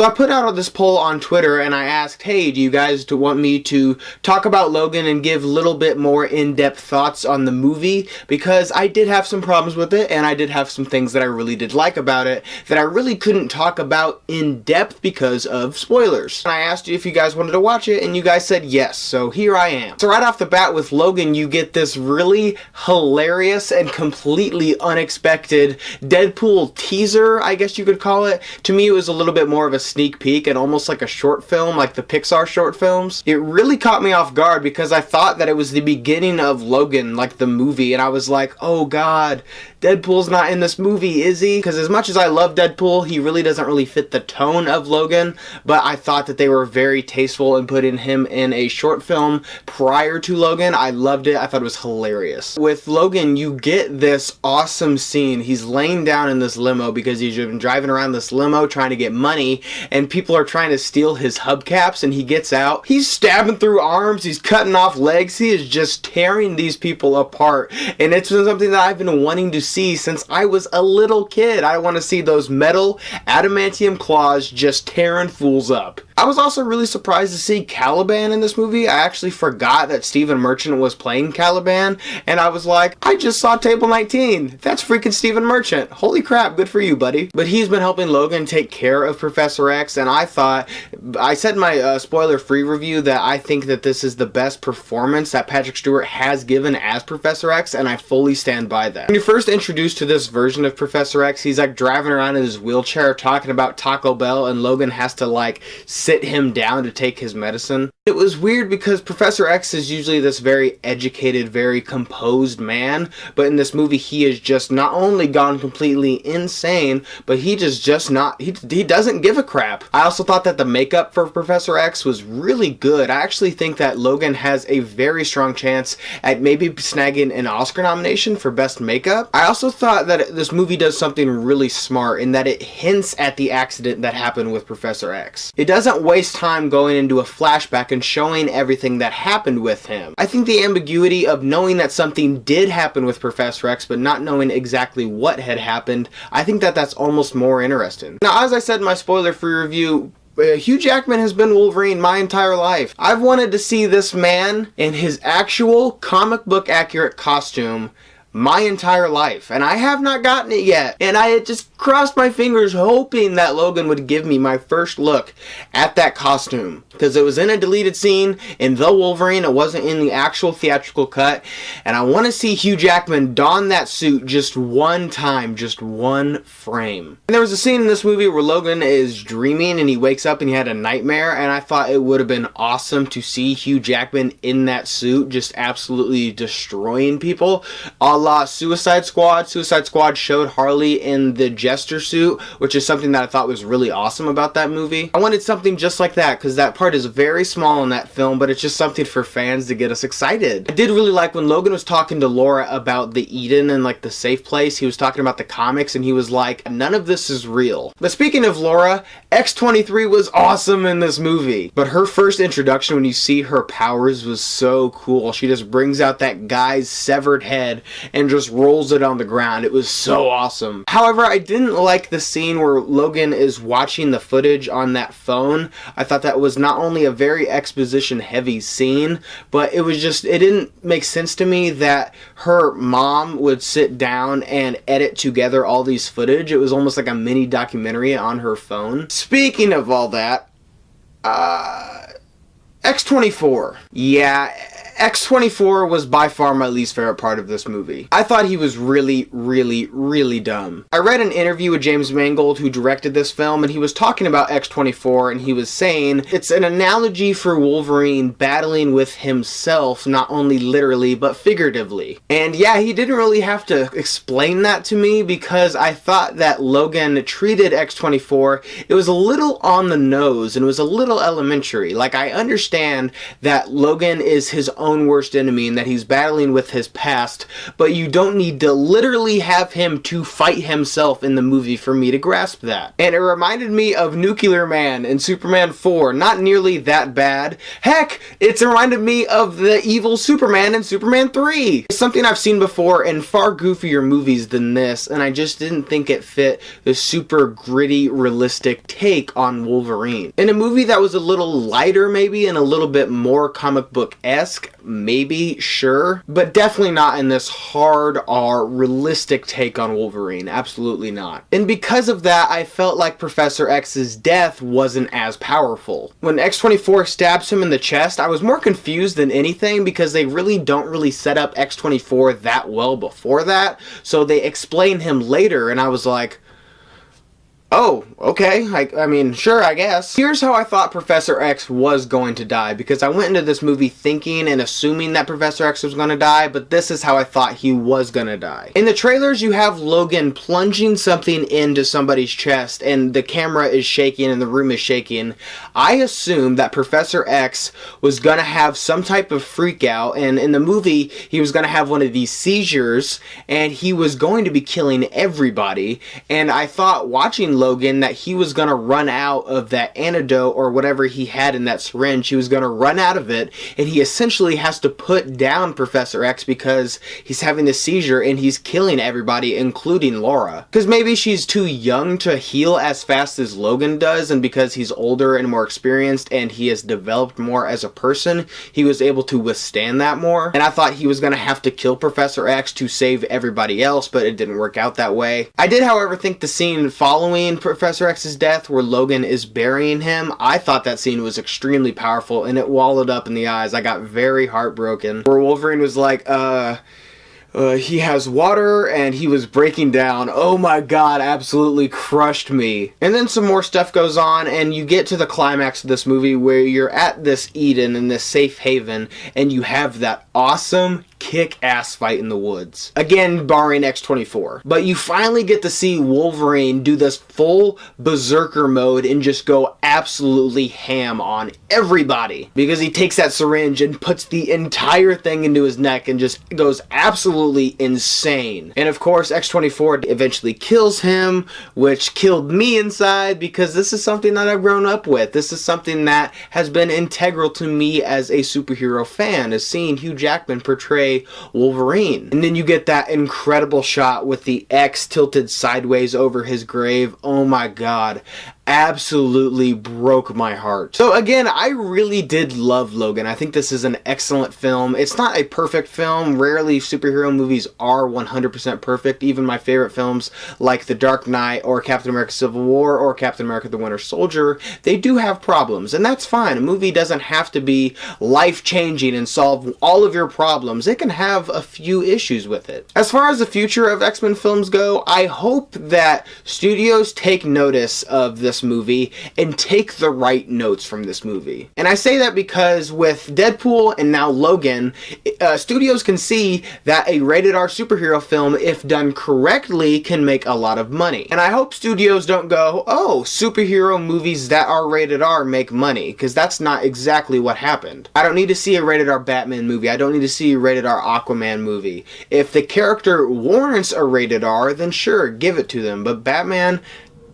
So I put out this poll on Twitter and I asked, hey, do you guys want me to talk about Logan and give a little bit more in-depth thoughts on the movie? Because I did have some problems with it, and I did have some things that I really did like about it that I really couldn't talk about in depth because of spoilers. And I asked you if you guys wanted to watch it, and you guys said yes, so here I am. So right off the bat with Logan, you get this really hilarious and completely unexpected Deadpool teaser, I guess you could call it. To me, it was a little bit more of a sneak peek and almost like a short film, like the Pixar short films. It really caught me off guard because I thought that it was the beginning of Logan, like the movie, and I was like, oh god, Deadpool's not in this movie, is he? Because as much as I love Deadpool, he really doesn't really fit the tone of Logan, but I thought that they were very tasteful in putting him in a short film prior to Logan. I loved it. I thought it was hilarious. With Logan, you get this awesome scene. He's laying down in this limo because he's been driving around this limo trying to get money, and people are trying to steal his hubcaps, and he gets out. He's stabbing through arms. He's cutting off legs. He is just tearing these people apart, and it's been something that I've been wanting to see since I was a little kid. I want to see those metal adamantium claws just tearing fools up. I was also really surprised to see Caliban in this movie. I actually forgot that Stephen Merchant was playing Caliban, and I was like, I just saw Table 19. That's freaking Stephen Merchant. Holy crap, good for you, buddy. But he's been helping Logan take care of Professor X, and I said in my spoiler-free review that I think that this is the best performance that Patrick Stewart has given as Professor X, and I fully stand by that. When you're first introduced to this version of Professor X, he's like driving around in his wheelchair talking about Taco Bell, and Logan has to like sit him down to take his medicine. It was weird because Professor X is usually this very educated, very composed man, but in this movie he has just not only gone completely insane, but he doesn't give a crap. I also thought that the makeup for Professor X was really good. I actually think that Logan has a very strong chance at maybe snagging an Oscar nomination for best makeup. I also thought that this movie does something really smart in that it hints at the accident that happened with Professor X. It doesn't waste time going into a flashback and showing everything that happened with him. I think the ambiguity of knowing that something did happen with Professor X but not knowing exactly what had happened, I think that that's almost more interesting. Now, as I said in my spoiler-free review, Hugh Jackman has been Wolverine my entire life. I've wanted to see this man in his actual comic book accurate costume my entire life, and I have not gotten it yet, and I had just crossed my fingers hoping that Logan would give me my first look at that costume, because it was in a deleted scene in The Wolverine. It wasn't in the actual theatrical cut, and I want to see Hugh Jackman don that suit just one time, just one frame. And there was a scene in this movie where Logan is dreaming and he wakes up and he had a nightmare, and I thought it would have been awesome to see Hugh Jackman in that suit just absolutely destroying people, a la Suicide Squad. Suicide Squad showed Harley in the Jester suit, which is something that I thought was really awesome about that movie. I wanted something just like that because that part is very small in that film, but it's just something for fans to get us excited. I did really like when Logan was talking to Laura about the Eden and like the safe place. He was talking about the comics and he was like, none of this is real. But speaking of Laura, X-23 was awesome in this movie. But her first introduction when you see her powers was so cool. She just brings out that guy's severed head and just rolls it on the ground. It was so awesome. However, I didn't like the scene where Logan is watching the footage on that phone. I thought that was not only a very exposition heavy scene, but it didn't make sense to me that her mom would sit down and edit together all these footage. It was almost like a mini documentary on her phone. Speaking of all that, X-24. Yeah, X-24 was by far my least favorite part of this movie. I thought he was really, really, really dumb. I read an interview with James Mangold, who directed this film, and he was talking about X-24, and he was saying it's an analogy for Wolverine battling with himself, not only literally, but figuratively. And yeah, he didn't really have to explain that to me, because I thought that Logan treated X-24, it was a little on the nose, and it was a little elementary. Like, I understand that Logan is his own worst enemy and that he's battling with his past, but you don't need to literally have him to fight himself in the movie for me to grasp that. And it reminded me of Nuclear Man in Superman 4, not nearly that bad. Heck, it's reminded me of the evil Superman in Superman 3. It's something I've seen before in far goofier movies than this, and I just didn't think it fit the super gritty, realistic take on Wolverine. In a movie that was a little lighter maybe, and a little bit more comic book-esque, maybe, sure, but definitely not in this hard R realistic take on Wolverine. Absolutely not. And because of that, I felt like Professor X's death wasn't as powerful. When X-24 stabs him in the chest, I was more confused than anything because they don't really set up X-24 that well before that, so they explain him later and I was like, oh, okay, I mean, sure, I guess. Here's how I thought Professor X was going to die, because I went into this movie thinking and assuming that Professor X was going to die, but this is how I thought he was going to die. In the trailers, you have Logan plunging something into somebody's chest, and the camera is shaking and the room is shaking. I assumed that Professor X was going to have some type of freak out, and in the movie, he was going to have one of these seizures, and he was going to be killing everybody, and I thought, watching Logan, that he was going to run out of that antidote or whatever he had in that syringe. He was going to run out of it, and he essentially has to put down Professor X because he's having this seizure and he's killing everybody, including Laura. Because maybe she's too young to heal as fast as Logan does, and because he's older and more experienced and he has developed more as a person, he was able to withstand that more. And I thought he was going to have to kill Professor X to save everybody else, but it didn't work out that way. I did, however, think the scene following Professor X's death where Logan is burying him, I thought that scene was extremely powerful and it wallowed up in the eyes. I got very heartbroken. Where Wolverine was like, he has water and he was breaking down. Oh my god, absolutely crushed me. And then some more stuff goes on and you get to the climax of this movie where you're at this Eden in this safe haven and you have that awesome kick-ass fight in the woods. Again, barring X-24. But you finally get to see Wolverine do this full berserker mode and just go absolutely ham on everybody. Because he takes that syringe and puts the entire thing into his neck and just goes absolutely insane. And of course, X-24 eventually kills him, which killed me inside because this is something that I've grown up with. This is something that has been integral to me as a superhero fan, is seeing Hugh Jackman portray Wolverine. And then you get that incredible shot with the X tilted sideways over his grave. Oh my god. Absolutely broke my heart. So again, I really did love Logan. I think this is an excellent film. It's not a perfect film. Rarely superhero movies are 100% perfect. Even my favorite films like The Dark Knight or Captain America Civil War or Captain America the Winter Soldier, they do have problems, and that's fine. A movie doesn't have to be life-changing and solve all of your problems. It can have a few issues with it. As far as the future of X-Men films go, I hope that studios take notice of this movie and take the right notes from this movie. And I say that because with Deadpool and now Logan, studios can see that a rated R superhero film, if done correctly, can make a lot of money. And I hope studios don't go, oh, superhero movies that are rated R make money, because that's not exactly what happened. I don't need to see a rated R Batman movie. I don't need to see a rated R Aquaman movie. If the character warrants a rated R, then sure, give it to them. But Batman,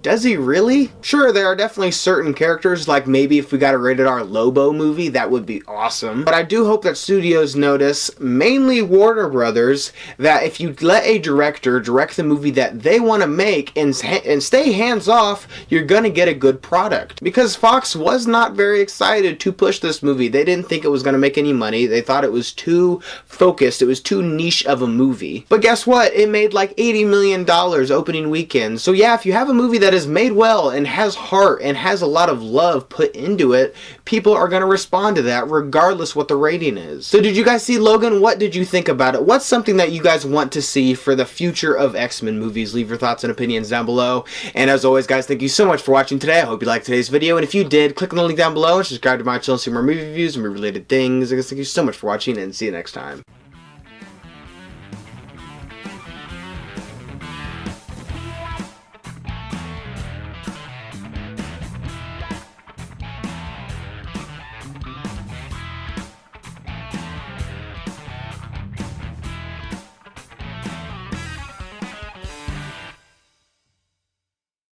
does he really? Sure, there are definitely certain characters, like maybe if we got a rated R Lobo movie, that would be awesome. But I do hope that studios notice, mainly Warner Brothers, that if you let a director direct the movie that they want to make and stay hands off, you're gonna get a good product. Because Fox was not very excited to push this movie. They didn't think it was gonna make any money. They thought it was too focused. It was too niche of a movie. But guess what? It made like $80 million opening weekend. So yeah, if you have a movie that is made well and has heart and has a lot of love put into it, people are going to respond to that regardless what the rating is. So did you guys see Logan? What did you think about it? What's something that you guys want to see for the future of X-Men movies? Leave your thoughts and opinions down below. And as always, guys, thank you so much for watching today. I hope you liked today's video. And if you did, click on the link down below and subscribe to my channel to see more movie reviews and movie related things. I guess thank you so much for watching and see you next time.